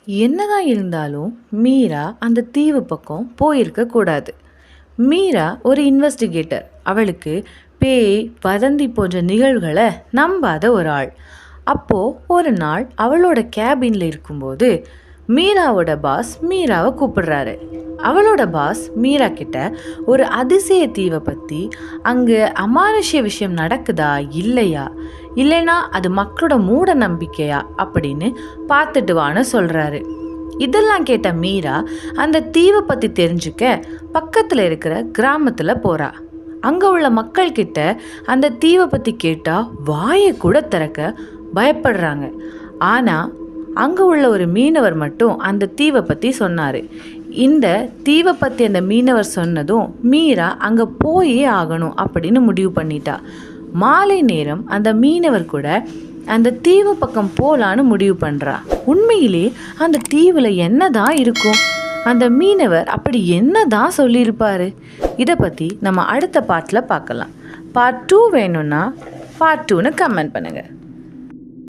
என்னதான் இருந்தாலும் மீரா அந்த தீவு பக்கம் போயிருக்க கூடாது. மீரா ஒரு இன்வெஸ்டிகேட்டர். அவளுக்கு பேய், வதந்தி போன்ற நிகழ்வுகளை நம்பாத ஒரு ஆள். அப்போது ஒரு நாள் அவளோட கேபினில் இருக்கும்போது மீராவோட பாஸ் மீராவை கூப்பிடுறாரு. அவளோட பாஸ் மீரா கிட்ட ஒரு அதிசய தீவை பற்றி, அங்கே அமானுஷ்ய விஷயம் நடக்குதா இல்லையா, இல்லைன்னா அது மக்களோட மூட நம்பிக்கையா அப்படின்னு பார்த்துட்டு வான்னு சொல்கிறாரு. இதெல்லாம் கேட்ட மீரா அந்த தீவை பற்றி தெரிஞ்சுக்க பக்கத்தில் இருக்கிற கிராமத்தில் போகிறா. அங்கே உள்ள மக்கள்கிட்ட அந்த தீவை பற்றி கேட்டால் வாயை கூட திறக்க பயப்படுறாங்க. ஆனால் அங்கே உள்ள ஒரு மீனவர் மட்டும் அந்த தீவை பற்றி சொன்னார். இந்த தீவை பற்றி அந்த மீனவர் சொன்னதும் மீரா அங்கே போயே ஆகணும் அப்படின்னு முடிவு பண்ணிட்டா. மாலை நேரம் அந்த மீனவர் கூட அந்த தீவு பக்கம் போகலான்னு முடிவு பண்ணுறா. உண்மையிலே அந்த தீவில் என்ன தான் இருக்கும்? அந்த மீனவர் அப்படி என்ன தான் சொல்லியிருப்பார்? இதை பற்றி நம்ம அடுத்த பார்ட்டில் பார்க்கலாம். பார்ட் 2 வேணும்னா பார்ட் 2ன்னு கமெண்ட் பண்ணுங்கள்.